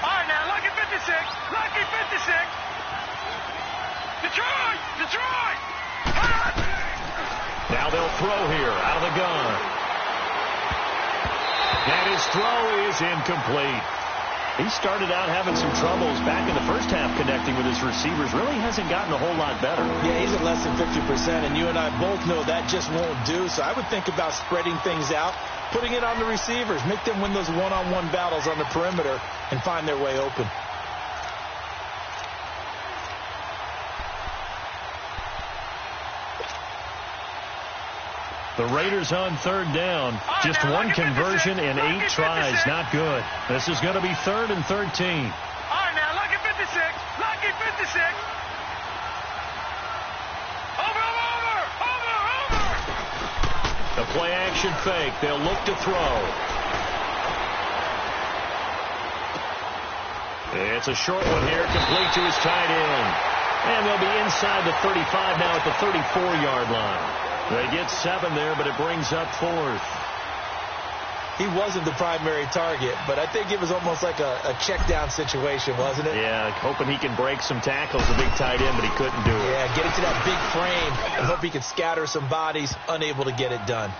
All right, now, lucky 56. Lucky 56. Detroit! Detroit!
Now they'll throw here out of the gun. And his throw is incomplete. He started out having some troubles back in the first half connecting with his receivers. Really hasn't gotten a whole lot better.
Yeah, he's at less than 50%, and you and I both know that just won't do. So I would think about spreading things out, putting it on the receivers, make them win those one-on-one battles on the perimeter and find their way open.
The Raiders on third down. Just one conversion in 8 tries. Not good. This is going to be 3rd and 13.
All right, now, lucky 56. Lucky 56. Over.
The play action fake. They'll look to throw. It's a short one here, complete to his tight end. And they'll be inside the 35 now at the 34-yard line. They get 7 there, but it brings up 4th.
He wasn't the primary target, but I think it was almost like a check-down situation, wasn't it?
Yeah, hoping he can break some tackles, the big tight end, but he couldn't do it.
Yeah, get it to that big frame and hope he could scatter some bodies, unable to get it done.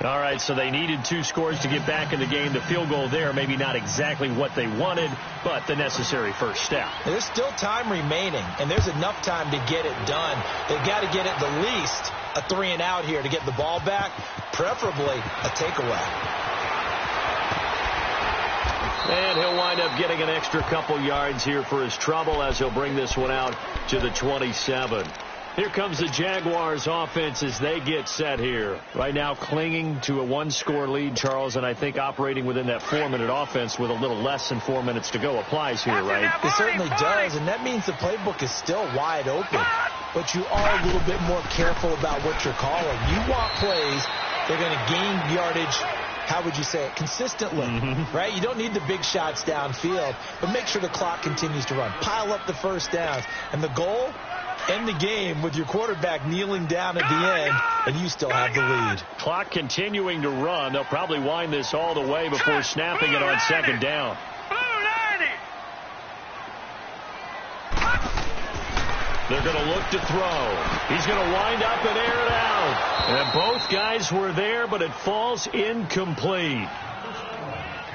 All right, so they needed 2 scores to get back in the game. The field goal there, maybe not exactly what they wanted, but the necessary first step.
There's still time remaining, and there's enough time to get it done. They've got to get at the least a 3-and-out here to get the ball back, preferably a takeaway.
And he'll wind up getting an extra couple yards here for his trouble as he'll bring this one out to the 27. Here comes the Jaguars offense as they get set here. Right now clinging to a 1-score lead, Charles, and I think operating within that 4-minute offense with a little less than 4 minutes to go applies here, right?
It certainly does, and that means the playbook is still wide open. But you are a little bit more careful about what you're calling. You want plays, they're going to gain yardage, how would you say it, consistently, right? You don't need the big shots downfield, but make sure the clock continues to run. Pile up the first downs. And the goal, end the game with your quarterback kneeling down at the end, and you still have the lead.
Clock continuing to run. They'll probably wind this all the way before snapping it on second down. They're going to look to throw. He's going to wind up and air it out. And both guys were there, but it falls incomplete.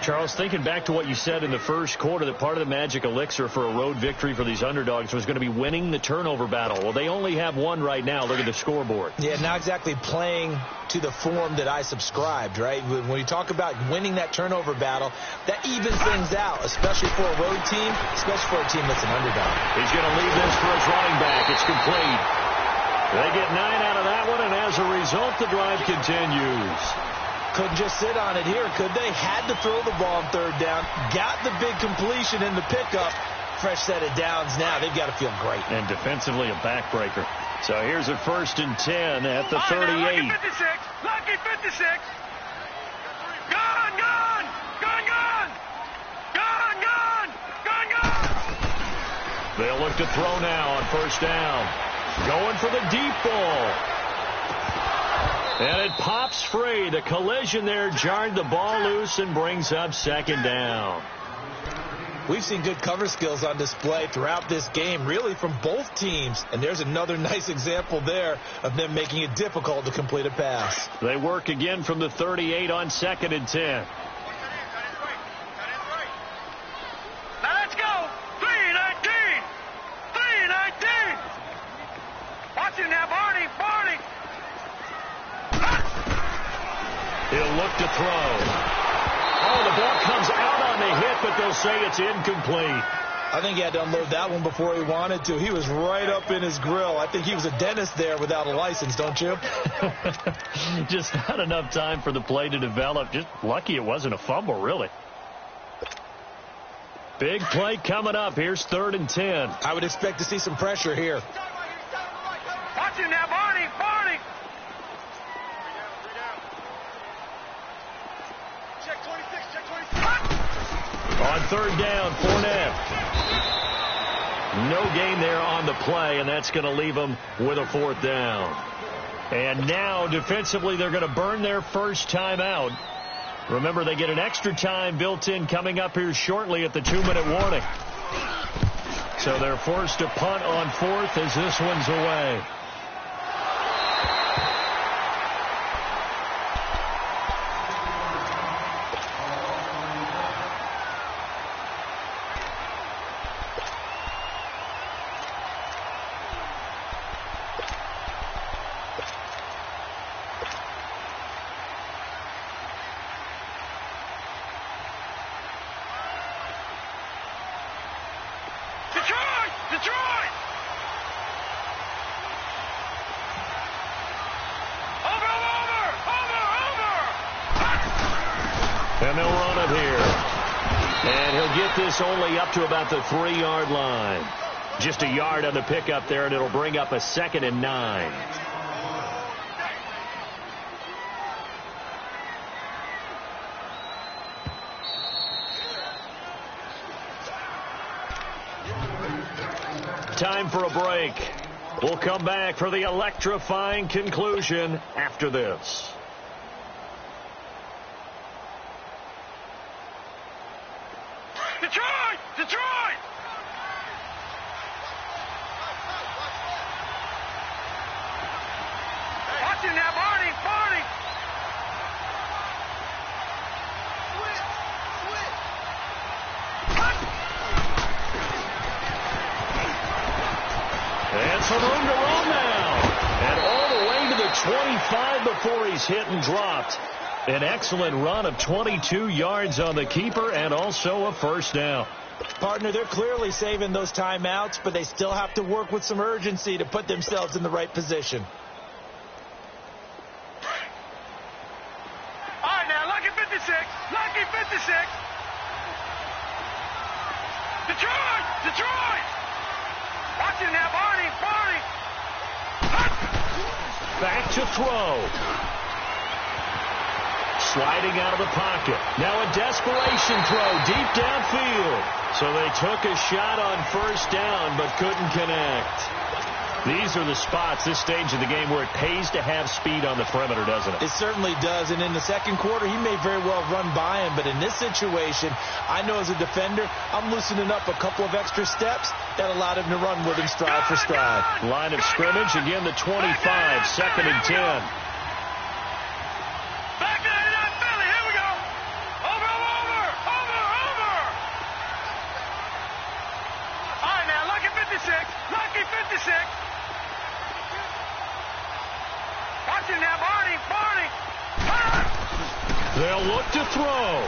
Charles, thinking back to what you said in the first quarter, that part of the magic elixir for a road victory for these underdogs was going to be winning the turnover battle. Well, they only have one right now. Look at the scoreboard.
Yeah, not exactly playing to the form that I subscribed, right? When you talk about winning that turnover battle, that evens things out, especially for a road team, especially for a team that's an underdog.
He's going to leave this for his running back. It's complete. They get 9 out of that one, and as a result, the drive continues.
Couldn't just sit on it here, could they? Had to throw the ball on third down. Got the big completion in the pickup. Fresh set of downs now. They've got to feel great.
And defensively, a backbreaker. So here's a 1st and 10 at the 38.
Lucky 56. Lucky 56. Gone, gone. Gone, gone. Gone, gone. Gone, gone.
They'll look to throw now on 1st down. Going for the deep ball. And it pops free. The collision there jarred the ball loose and brings up 2nd down.
We've seen good cover skills on display throughout this game, really from both teams. And there's another nice example there of them making it difficult to complete a pass.
They work again from the 38 on 2nd and 10.
Now let's go. 3-19. 3-19. Watch him now, Barney. Barney.
He'll look to throw. Oh, the ball comes out on the hit, but they'll say it's incomplete.
I think he had to unload that one before he wanted to. He was right up in his grill. I think he was a dentist there without a license, don't you?
Just not enough time for the play to develop. Just lucky it wasn't a fumble, really. Big play coming up. Here's 3rd and 10.
I would expect to see some pressure here.
Watch him now, Barney. Barney. Check 26. Check 26.
On 3rd down, Fournette. No gain there on the play, and that's going to leave them with a 4th down. And now, defensively, they're going to burn their first timeout. Remember, they get an extra time built in coming up here shortly at the 2-minute warning. So they're forced to punt on fourth as this one's away.
Detroit! Over!
And they'll run it here. And he'll get this only up to about the 3-yard line. Just a yard on the pickup there, and it'll bring up a 2nd and 9. Time for a break. We'll come back for the electrifying conclusion after this.
Detroit! Watch it now, Barney!
And some room to run now. And all the way to the 25 before he's hit and dropped. An excellent run of 22 yards on the keeper and also a first down.
Partner, they're clearly saving those timeouts, but they still have to work with some urgency to put themselves in the right position.
All right, now, lucky 56. Detroit! Watch it now, Barney!
Back to throw. Sliding out of the pocket. Now a desperation throw deep downfield. So they took a shot on first down but couldn't connect. These are the spots, this stage of the game, where it pays to have speed on the perimeter, doesn't it?
It certainly does. And in the second quarter, he may very well run by him. But in this situation, I know as a defender, I'm loosening up a couple of extra steps that allowed him to run with him stride for stride.
Line of scrimmage, again the 25, 2nd and 10.
Back to 89 Philly. Here we go. Over. All right, now, lucky 56. Watch it now, Barney!
They'll look to throw.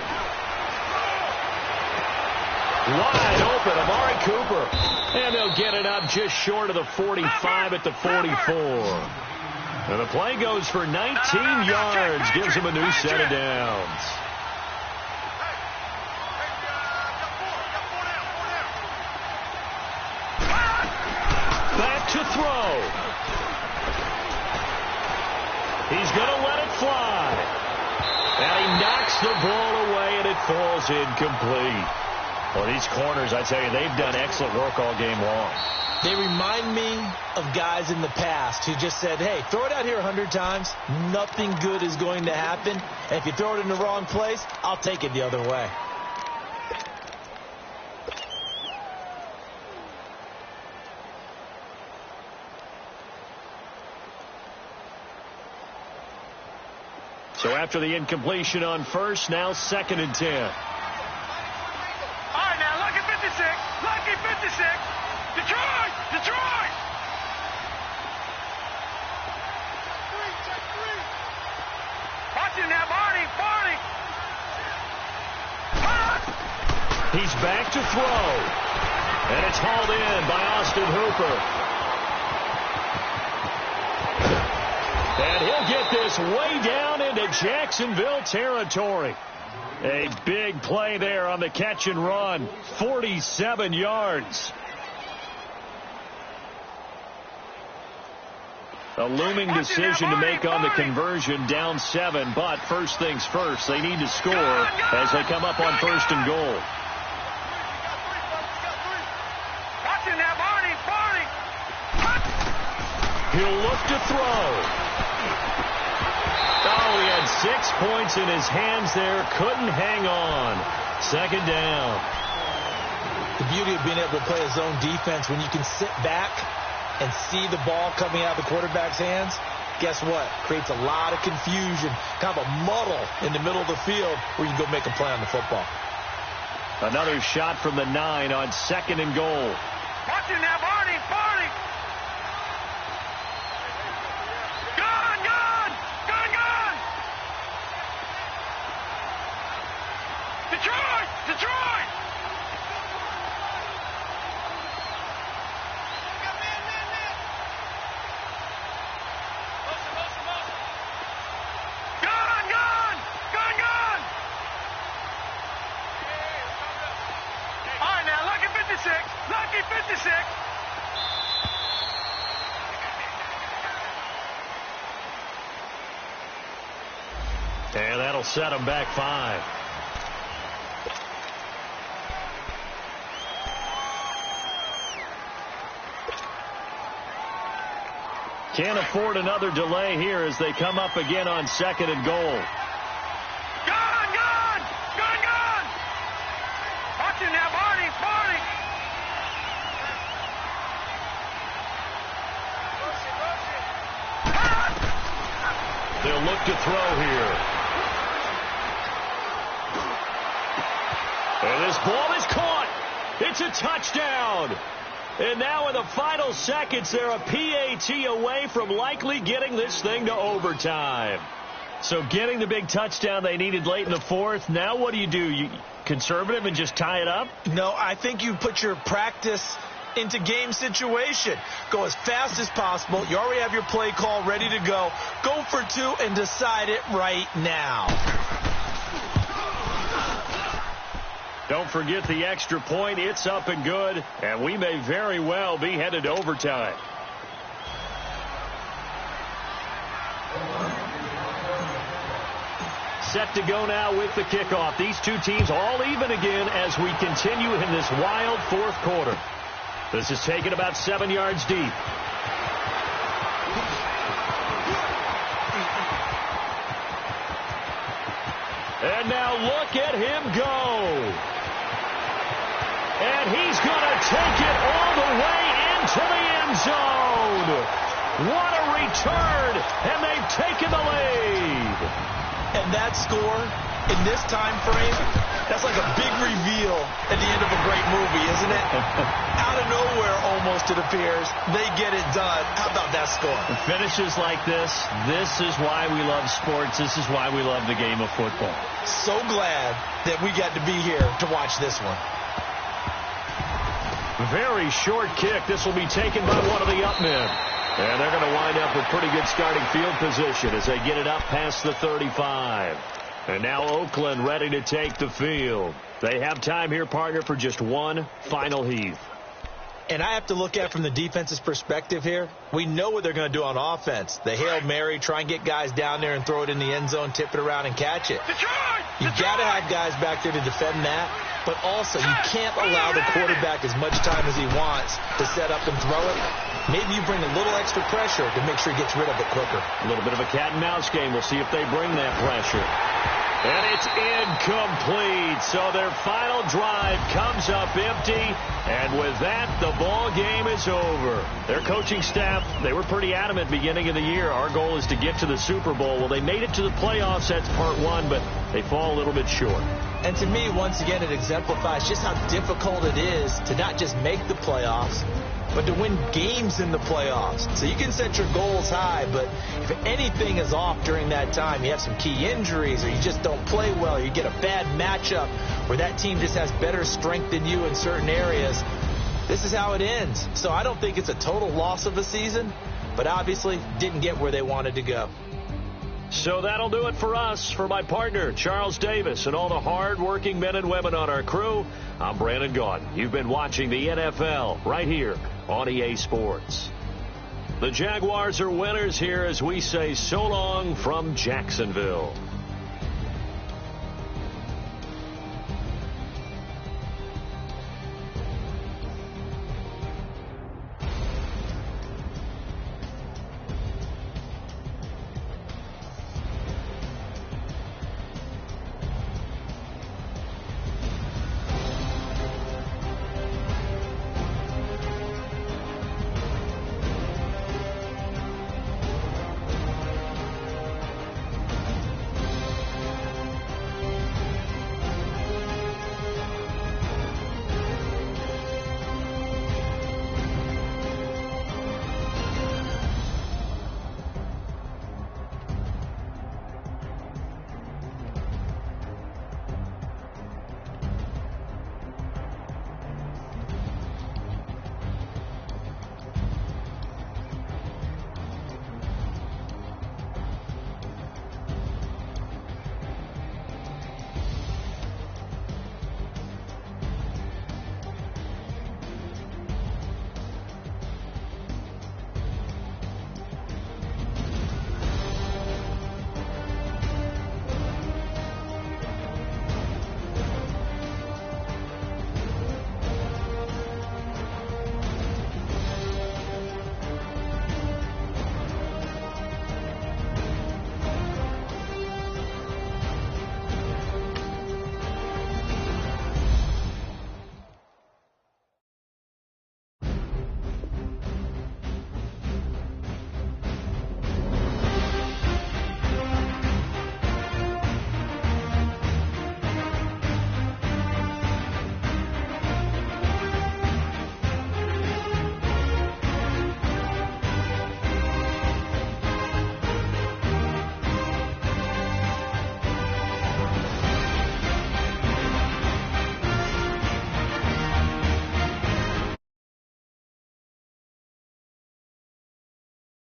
Wide open, Amari Cooper. And they'll get it up just short of the 45 at the 44. And the play goes for 19 yards, gives him a new set of downs. Back to throw. He's going to let it fly. And he knocks the ball away, and it falls incomplete. Well, these corners, I tell you, they've done excellent work all game long.
They remind me of guys in the past who just said, hey, throw it out here 100 times. Nothing good is going to happen. And if you throw it in the wrong place, I'll take it the other way.
So after the incompletion on first, now 2nd and 10.
All right, now, lucky 56. Detroit! Watch it now, Barney!
He's back to throw. And it's hauled in by Austin Hooper. And he'll get this way down into Jacksonville territory. A big play there on the catch and run. 47 yards. A looming decision to make on the conversion, down 7. But first things first, they need to score as they come up on 1st and goal.
Watch it now, Barney!
He'll look to throw. Oh, he had 6 points in his hands there. Couldn't hang on. Second down.
The beauty of being able to play a zone defense, when you can sit back and see the ball coming out of the quarterback's hands, guess what? Creates a lot of confusion, kind of a muddle in the middle of the field where you go make a play on the football.
Another shot from the 9 on 2nd and goal.
Watch it now, Barney, Barney. Gun, gun, gun, gun. Detroit, Detroit. Lucky 56.
And that'll set him back 5. Can't afford another delay here as they come up again on 2nd and goal.
Gun, gun, gun, gun. Watch it now, Barney, Barney.
They'll look to throw here. And this ball is caught. It's a touchdown. And now in the final seconds, they're a PAT away from likely getting this thing to overtime. So getting the big touchdown they needed late in the 4th. Now what do? You conservative and just tie it up?
No, I think you put your practice into game situation. Go as fast as possible. You already have your play call ready to go. Go for 2 and decide it right now.
Don't forget the extra point. It's up and good, and we may very well be headed to overtime. Set to go now with the kickoff. These two teams all even again as we continue in this wild 4th quarter. This is taken about 7 yards deep. And now look at him go. And he's going to take it all the way into the end zone. What a return, and they've taken the lead.
And that score in this time frame, that's like a big reveal at the end of a great movie, isn't it? Out of nowhere, almost, it appears, they get it done. How about that score?
Finishes like this is why we love sports. This is why we love the game of football.
So glad that we got to be here to watch this one.
Very short kick. This will be taken by one of the up men. And they're going to wind up with pretty good starting field position as they get it up past the 35. And now Oakland ready to take the field. They have time here, partner, for just one final heave.
And I have to look at it from the defense's perspective here. We know what they're going to do on offense. The Hail Mary, try and get guys down there and throw it in the end zone, tip it around and catch it. You've got to have guys back there to defend that. But also, you can't allow the quarterback as much time as he wants to set up and throw it. Maybe you bring a little extra pressure to make sure he gets rid of it quicker.
A little bit of a cat and mouse game. We'll see if they bring that pressure. And it's incomplete. So their final drive comes up empty. And with that, the ball game is over. Their coaching staff, they were pretty adamant beginning of the year. Our goal is to get to the Super Bowl. Well, they made it to the playoffs. That's part 1, but they fall a little bit short.
And to me, once again, it exemplifies just how difficult it is to not just make the playoffs, but to win games in the playoffs. So you can set your goals high, but if anything is off during that time, you have some key injuries or you just don't play well, or you get a bad matchup where that team just has better strength than you in certain areas, this is how it ends. So I don't think it's a total loss of a season, but obviously didn't get where they wanted to go.
So that'll do it for us. For my partner, Charles Davis, and all the hard-working men and women on our crew, I'm Brandon Gaudin. You've been watching the NFL right here on EA Sports. The Jaguars are winners here as we say so long from Jacksonville.